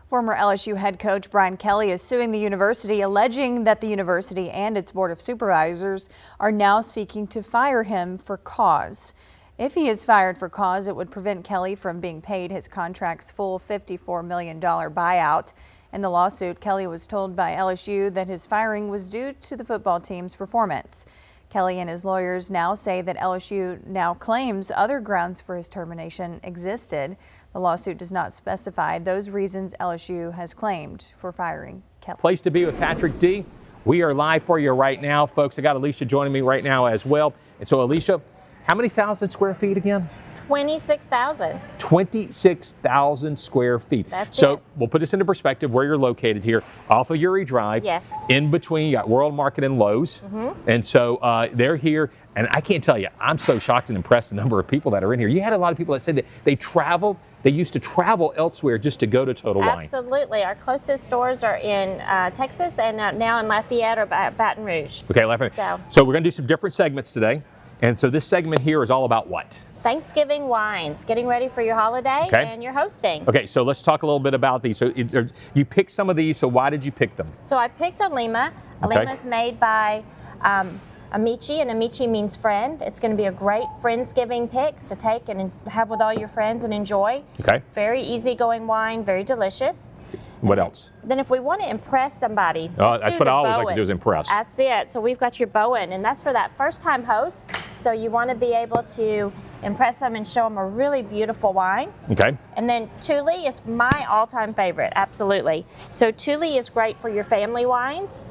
Former LSU head coach Brian Kelly is suing the university, alleging that the university and its board of supervisors are now seeking to fire him for cause. If he is fired for cause, it would prevent Kelly from being paid his contract's full $54 million buyout. In the lawsuit, Kelly was told by LSU that his firing was due to the football team's performance. Kelly and his lawyers now say that LSU now claims other grounds for his termination existed. The lawsuit does not specify those reasons LSU has claimed for firing Kelly. Place to be with Patrick D. We are live for you right now, folks. I got Alicia joining me right now as well. And so, Alicia, how many thousand square feet again? 26,000. 26,000 square feet. That's so it. We'll put this into perspective where you're located here off of Uri Drive. Yes. In between, you got World Market and Lowe's. And so they're here. And I can't tell you, I'm so shocked and impressed the number of people that are in here. You had a lot of people that said that they traveled. They used to travel elsewhere just to go to Total Wine. Absolutely. Our closest stores are in Texas and now in Lafayette or Baton Rouge. Okay, Lafayette. So we're going to do some different segments today. And so this segment here is all about what? Thanksgiving wines, getting ready for your holiday and your hosting. Okay, so let's talk a little bit about these. So you picked some of these, so why did you pick them? So I picked Olima. Olima is made by Amici, and Amici means friend. It's going to be a great Friendsgiving pick to take and have with all your friends and enjoy. Okay. Very easygoing wine, very delicious. What else? Then if we want to impress somebody, that's what I always like to do is impress. That's it. So we've got your Bowen, and that's for that first-time host. So you want to be able to impress them and show them a really beautiful wine. Okay. And then Tule is my all-time favorite, absolutely. So Tule is great for your family wines.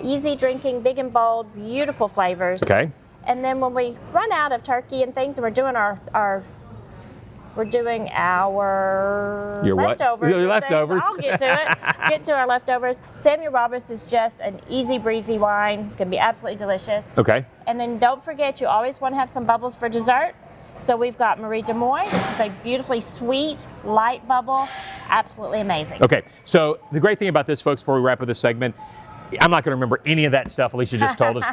Easy drinking, big and bold, beautiful flavors. Okay. And then when we run out of turkey and things, and we're doing our Your what? leftovers. Your leftovers. I'll get to it. Get to our leftovers. Samuel Roberts is just an easy breezy wine. Can be absolutely delicious. Okay. And then don't forget, you always want to have some bubbles for dessert. So we've got Marie de Moy. This is a beautifully sweet, light bubble. Absolutely amazing. Okay. So the great thing about this, folks, before we wrap up this segment, I'm not going to remember any of that stuff Alicia just told us.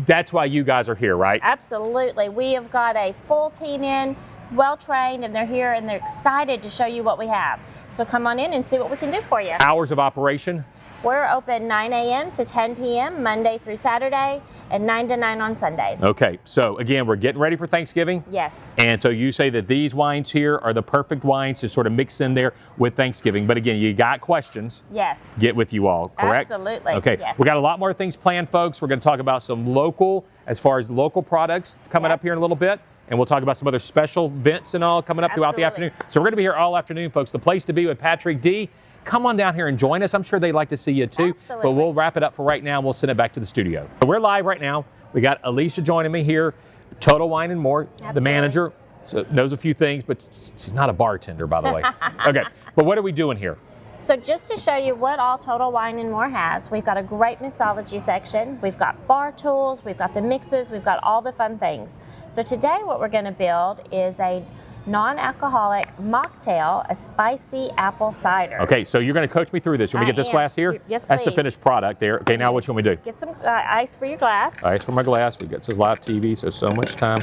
That's why you guys are here, right? Absolutely. We have got a full team in, well trained, and they're here and they're excited to show you what we have. So come on in and see what we can do for you. Hours of operation? We're open 9 a.m. to 10 p.m. Monday through Saturday and 9 to 9 on Sundays. Okay. So again, we're getting ready for Thanksgiving. Yes. And so you say that these wines here are the perfect wines to sort of mix in there with Thanksgiving. But again, you got questions. Yes. Get with you all, correct? Absolutely. Okay. Yes. We got a lot more things planned, folks. We're going to talk about some local, as far as local products coming up here in a little bit. And we'll talk about some other special events and all coming up throughout the afternoon. So we're going to be here all afternoon, folks. The place to be with Patrick D. Come on down here and join us. I'm sure they'd like to see you too. Absolutely. But we'll wrap it up for right now. We'll send it back to the studio. We're live right now. We got Alicia joining me here, Total Wine and More, the manager. So knows a few things, but she's not a bartender, by the way. Okay, but what are we doing here? So just to show you what all Total Wine and More has, we've got a great mixology section. We've got bar tools, we've got the mixes, we've got all the fun things. So today what we're going to build is a non-alcoholic mocktail, a spicy apple cider. Okay, so you're going to coach me through this. You want me to get this glass here? Yes, please. That's the finished product there. Okay, now what you want me to do? Get some ice for your glass. Ice for my glass. We got this live TV, so much time.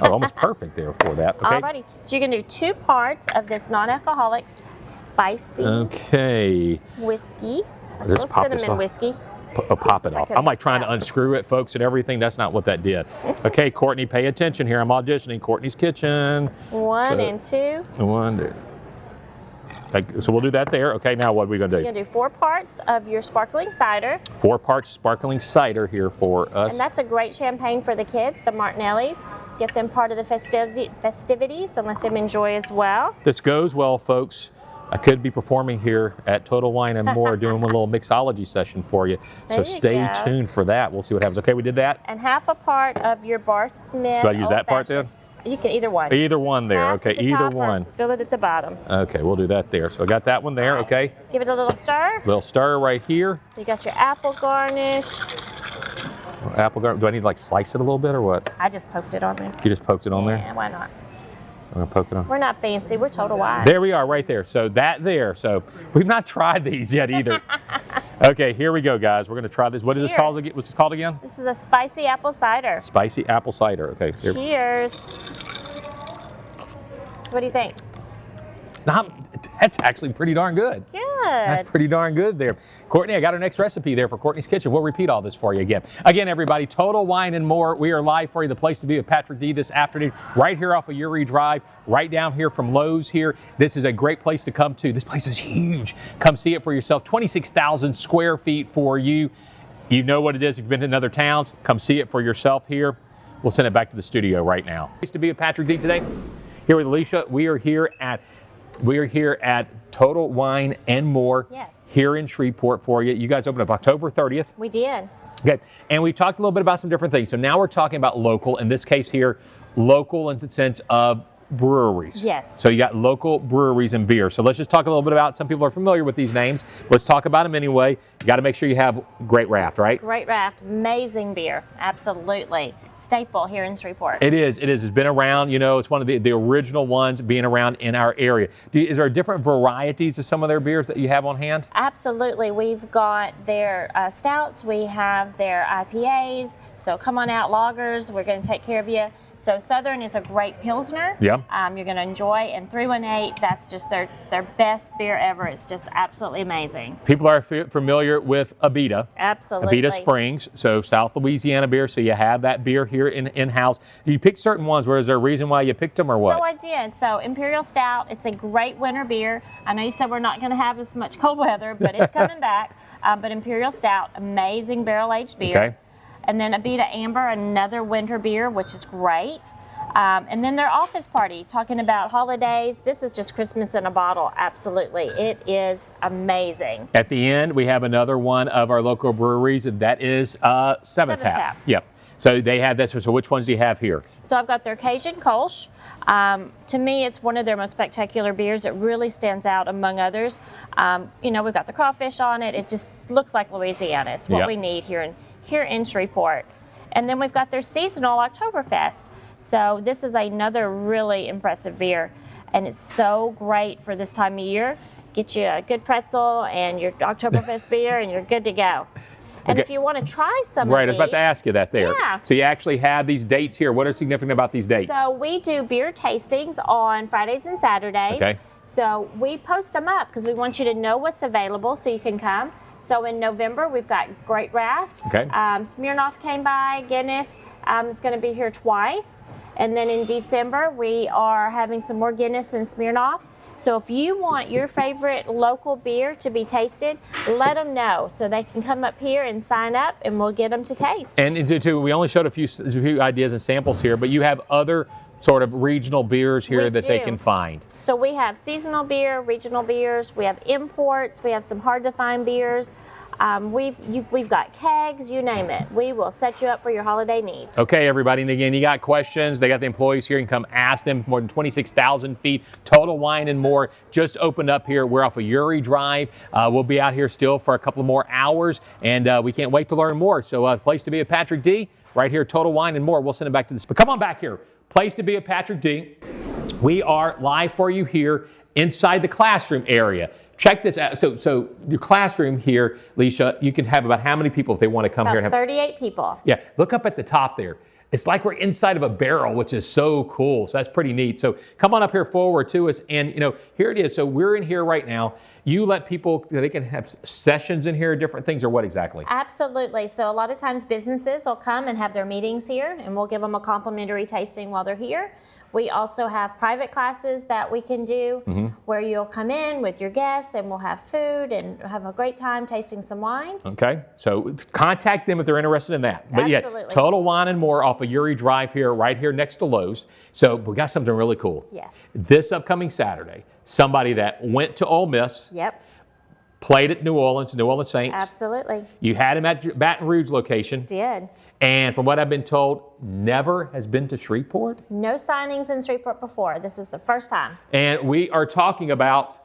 Oh, almost perfect there for that. Okay. Alrighty, so you're going to do 2 parts of this non-alcoholic spicy whiskey, a little cinnamon whiskey. Pop it off. I'm like trying to unscrew it, folks, and everything. That's not what that did. Okay, Courtney, pay attention here. I'm auditioning Courtney's Kitchen. 1 and 2. 1, 2. So we'll do that there. Okay, now what are we going to do? You're going to do 4 parts of your sparkling cider. 4 parts sparkling cider here for us. And that's a great champagne for the kids, the Martinellis. Get them part of the festivities and let them enjoy as well. This goes well, folks. I could be performing here at Total Wine and More, doing a little mixology session for you. So stay tuned for that. We'll see what happens. Okay, we did that. And half a part of your Bar Smith. Do I use that part then? You can either one. Either one there. Half Okay, at the either top or one. Fill it at the bottom. Okay, we'll do that there. So I got that one there. Okay. Give it a little stir. Little stir right here. You got your apple garnish. Apple garnish. Do I need to like slice it a little bit or what? I just poked it on there. You just poked it on there? Yeah, why not? I'm gonna poke it on. We're not fancy. We're Total Wine. There we are, right there. So that there. So we've not tried these yet either. Okay, here we go, guys. We're gonna try this. What is this called? What's this called again? This is a spicy apple cider. Spicy apple cider. Okay. Here. Cheers. So what do you think? That's actually pretty darn good. Good. That's pretty darn good there. Courtney, I got our next recipe there for Courtney's Kitchen. We'll repeat all this for you again. Again, everybody, Total Wine and More. We are live for you, the place to be with Patrick D this afternoon, right here off of Uri Drive, right down here from Lowe's here. This is a great place to come to. This place is huge. Come see it for yourself. 26,000 square feet for you. You know what it is if you've been to another towns. Come see it for yourself here. We'll send it back to the studio right now. Place to be with Patrick D today. Here with Alicia, we are here at Total Wine and More here in Shreveport for you. You guys opened up October 30th. We did. Okay, and we talked a little bit about some different things. So now we're talking about local, in this case here, local in the sense of breweries. Yes. So you got local breweries and beer. So let's just talk a little bit about, some people are familiar with these names. Let's talk about them anyway. You got to make sure you have Great Raft, right? Great Raft, amazing beer, absolutely. Staple here in Shreveport. It is. It's been around, you know, it's one of the original ones being around in our area. Is there different varieties of some of their beers that you have on hand? Absolutely. We've got their stouts, we have their IPAs, so come on out, lagers, we're going to take care of you. So Southern is a great Pilsner. Yeah. You're going to enjoy. And 318, that's just their best beer ever. It's just absolutely amazing. People are familiar with Abita. Absolutely. Abita Springs, so South Louisiana beer. So you have that beer here in-house. Do you pick certain ones? Is there a reason why you picked them or what? So I did. So Imperial Stout, it's a great winter beer. I know you said we're not going to have as much cold weather, but it's coming back. But Imperial Stout, amazing barrel-aged beer. Okay. And then Abita Amber, another winter beer, which is great. And then their Office Party, talking about holidays. This is just Christmas in a bottle, absolutely. It is amazing. At the end, we have another one of our local breweries, and that is Seventh Tap. Yep. So they have this. So which ones do you have here? So I've got their Cajun Kolsch. To me, it's one of their most spectacular beers. It really stands out among others. You know, we've got the crawfish on it. It just looks like Louisiana. It's what we need here in Shreveport. And then we've got their seasonal Oktoberfest. So this is another really impressive beer, and it's so great for this time of year. Get you a good pretzel and your Oktoberfest beer, and you're good to go. And if you want to try some of these. Right, I was about to ask you that there. Yeah. So you actually have these dates here. What are significant about these dates? So we do beer tastings on Fridays and Saturdays. Okay. So we post them up because we want you to know what's available so you can come. So in November, we've got Great Raft. Okay. Smirnoff came by, Guinness is going to be here twice. And then in December, we are having some more Guinness and Smirnoff. So if you want your favorite local beer to be tasted, let them know so they can come up here and sign up, and we'll get them to taste. And we only showed a few ideas and samples here, but you have other sort of regional beers here that they can find. So we have seasonal beer, regional beers, we have imports, we have some hard to find beers. We've got kegs, you name it. We will set you up for your holiday needs. Okay, everybody, and again, you got questions, they got the employees here, you can come ask them. More than 26,000 feet, Total Wine and More just opened up here. We're off of Uri Drive. We'll be out here still for a couple more hours, and we can't wait to learn more. So place to be at Patrick D, right here, Total Wine and More. We'll send it back to this. But come on back here. Place to be at Patrick D. We are live for you here inside the classroom area. Check this out. So your classroom here, Alicia, you can have about how many people if they want to come here and have 38 people. Yeah, look up at the top there. It's like we're inside of a barrel, which is so cool. So that's pretty neat. So come on up here forward to us. And, you know, here it is. So we're in here right now. You let people, they can have sessions in here, different things, or what exactly? Absolutely. So a lot of times businesses will come and have their meetings here, and we'll give them a complimentary tasting while they're here. We also have private classes that we can do where you'll come in with your guests, and we'll have food and have a great time tasting some wines. Okay, so contact them if they're interested in that. But Absolutely. yeah, Total Wine and More off of Uri Drive here, right here next to Lowe's. So we got something really cool. Yes. This upcoming Saturday, somebody that went to Ole Miss, Yep. played at New Orleans Saints. Absolutely. You had him at Baton Rouge location. Did. And from what I've been told, never has been to Shreveport. No signings in Shreveport before. This is the first time. And we are talking about,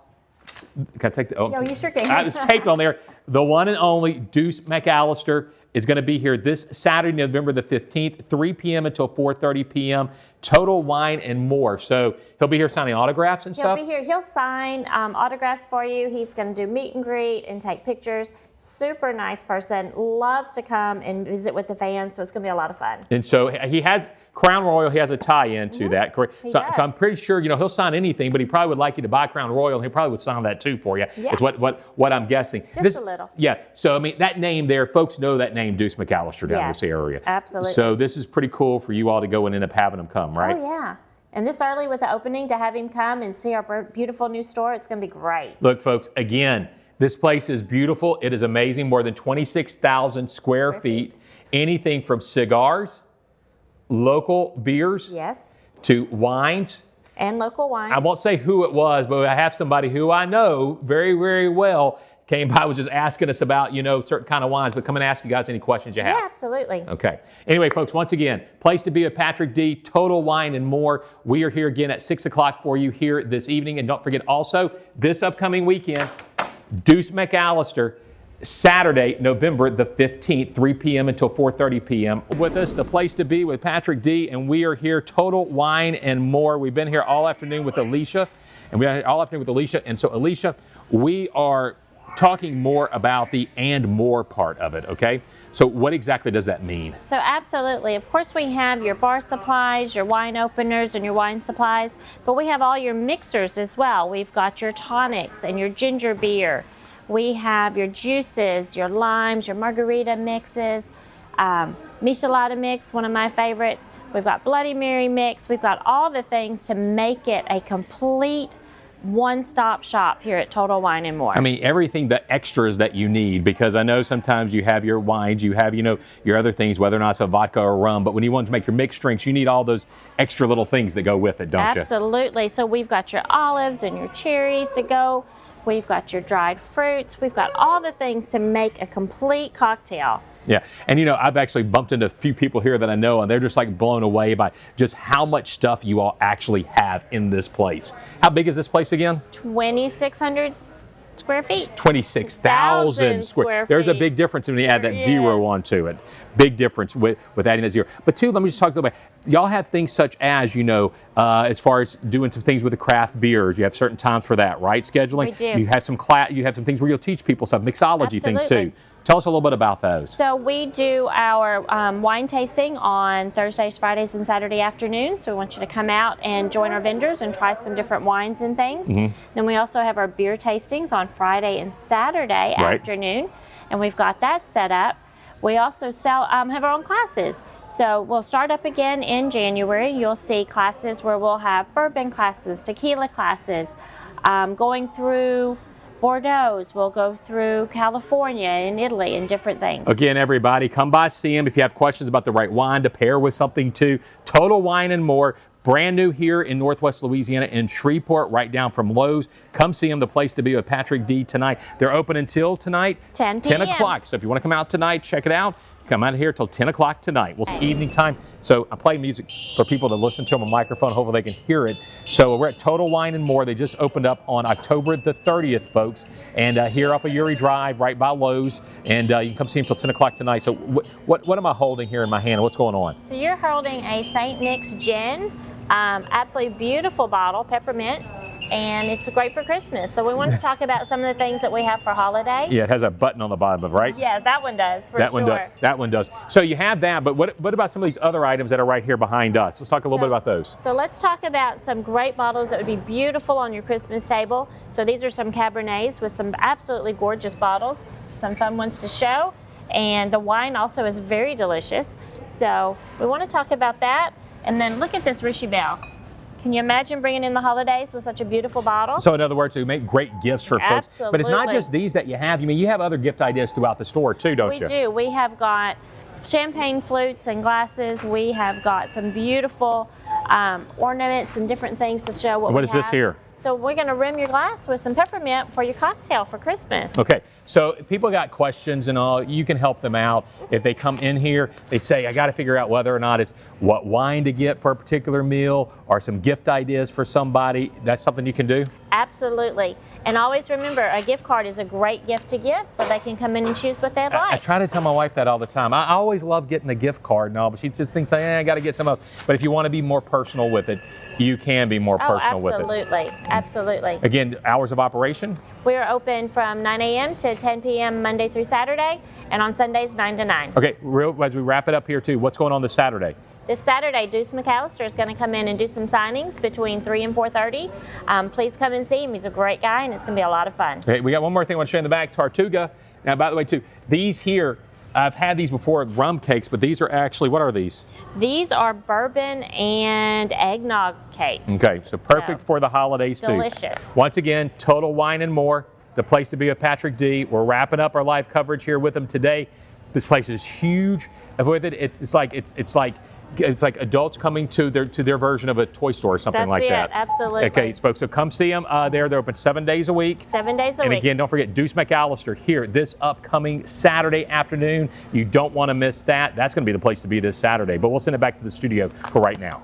can I take the, No, you sure can. It's taped on there. The one and only Deuce McAllister is going to be here this Saturday, November the 15th, 3 p.m. until 4:30 p.m. Total Wine and More. So he'll be here signing autographs and stuff? He'll be here. He'll sign autographs for you. He's going to do meet and greet and take pictures. Super nice person. Loves to come and visit with the fans, so it's going to be a lot of fun. And so he has Crown Royal, he has a tie-in to that, correct? He So does. I'm pretty sure, he'll sign anything, but he probably would like you to buy Crown Royal, and he probably would sign that too for you, Yeah. is what I'm guessing. Just a little. Yeah, so I mean, that name there, folks know that name, Deuce McAllister, down Yes, this area. absolutely. So this is pretty cool for you all to go and end up having him come, right? Oh, yeah. And this early with the opening, to have him come and see our beautiful new store, it's going to be great. Look, folks, again, this place is beautiful. It is amazing. More than 26,000 square feet. Anything from cigars, local beers, Yes. to wines. And local wine. I won't say who it was, but I have somebody who I know very, very well came by, was just asking us about, certain kind of wines, but come and ask you guys any questions you have. Yeah, absolutely. Okay. Anyway, folks, once again, place to be with Patrick D, Total Wine and More. We are here again at 6 o'clock for you here this evening. And don't forget also, this upcoming weekend, Deuce McAllister, Saturday, November the 15th, 3 p.m. until 4:30 p.m. With us, the place to be with Patrick D, and we are here, Total Wine and More. We've been here all afternoon with Alicia, and so Alicia, we are talking more about the and more part of it, okay? So what exactly does that mean? So absolutely. Of course, we have your bar supplies, your wine openers, and your wine supplies, but we have all your mixers as well. We've got your tonics and your ginger beer. We have your juices, your limes, your margarita mixes, Michelada mix, one of my favorites. We've got Bloody Mary mix. We've got all the things to make it a complete one-stop shop here at Total Wine and More. I mean, everything, the extras that you need, because I know sometimes you have your wines, you have, your other things, whether or not it's a vodka or rum, but when you want to make your mixed drinks, you need all those extra little things that go with it, don't you? Absolutely. So we've got your olives and your cherries to go. We've got your dried fruits. We've got all the things to make a complete cocktail. Yeah, and I've actually bumped into a few people here that I know, and they're just like blown away by just how much stuff you all actually have in this place. How big is this place again? 2,600 square feet. 26,000 square. There's a feet. big difference when you add that There zero is. onto it. Big difference with adding that zero. But two, let me just talk a little bit. Y'all have things such as, as far as doing some things with the craft beers. You have certain times for that, right? Scheduling. We do. You have you have some things where you'll teach people some mixology things Absolutely. too. Tell us a little bit about those. So we do our wine tasting on Thursdays, Fridays, and Saturday afternoons. So we want you to come out and join our vendors and try some different wines and things. Then we also have our beer tastings on Friday and Saturday afternoon, and we've got that set up. We also have our own classes. So we'll start up again in January. You'll see classes where we'll have bourbon classes, tequila classes, going through Bordeaux. We'll go through California and Italy and different things. Again, everybody, come by, see them. If you have questions about the right wine to pair with something too, Total Wine and More. Brand new here in Northwest Louisiana in Shreveport, right down from Lowe's. Come see them, the place to be with Patrick D tonight. They're open until tonight, 10 10 p.m. o'clock. So if you want to come out tonight, check it out. Come out here till 10 o'clock tonight. We'll see evening time. So I play music for people to listen to on a microphone. Hopefully they can hear it. So we're at Total Wine and More. They just opened up on October the 30th, folks. And here off of Uri Drive, right by Lowe's. And you can come see them till 10 o'clock tonight. So what am I holding here in my hand? What's going on? So you're holding a St. Nick's Gin, absolutely beautiful bottle, peppermint, and it's great for Christmas. So we wanted to talk about some of the things that we have for holiday. Yeah, it has a button on the bottom of it, right? Yeah, that one does, for That sure. one does. That one does. So you have that, but what about some of these other items that are right here behind us? Let's talk a little bit about those. So let's talk about some great bottles that would be beautiful on your Christmas table. So these are some Cabernets with some absolutely gorgeous bottles, some fun ones to show. And the wine also is very delicious. So we want to talk about that. And then look at this Richibel. Can you imagine bringing in the holidays with such a beautiful bottle? So in other words, you make great gifts for folks. But it's not Absolutely. just these that you have. You have other gift ideas throughout the store too, don't you? We do. We have got champagne flutes and glasses. We have got some beautiful ornaments and different things to show what we have. What is this here? So we're going to rim your glass with some peppermint for your cocktail for Christmas. Okay, so if people got questions and all, you can help them out. If they come in here, they say, I got to figure out whether or not it's what wine to get for a particular meal or some gift ideas for somebody. That's something you can do? Absolutely. And always remember, a gift card is a great gift to give, so they can come in and choose what they'd I like. try to tell my wife that all the time. I always love getting a gift card and all, but she just thinks, I got to get something else. But if you want to be more personal with it, you can be more personal with it. Absolutely, absolutely. Again, hours of operation? We are open from 9 a.m. to 10 p.m. Monday through Saturday, and on Sundays 9 to 9. Okay, as we wrap it up here too, what's going on this Saturday? This Saturday, Deuce McAllister is going to come in and do some signings between 3 and 4:30. Please come and see him. He's a great guy, and it's going to be a lot of fun. Okay, we got one more thing I want to show you in the back, Tortuga. Now, by the way, too, these here, I've had these before, rum cakes, but these are actually, what are these? These are bourbon and eggnog cakes. Okay, so perfect for the holidays too. Delicious. Once again, Total Wine and More, the place to be with Patrick D. We're wrapping up our live coverage here with him today. This place is huge. And with it, it's like adults coming to their version of a toy store or something That's like it, that. absolutely. Okay, folks, so come see them there. They're open 7 days a week. 7 days a And week. again, don't forget Deuce McAllister here this upcoming Saturday afternoon. You don't want to miss that. That's going to be the place to be this Saturday. But we'll send it back to the studio for right now.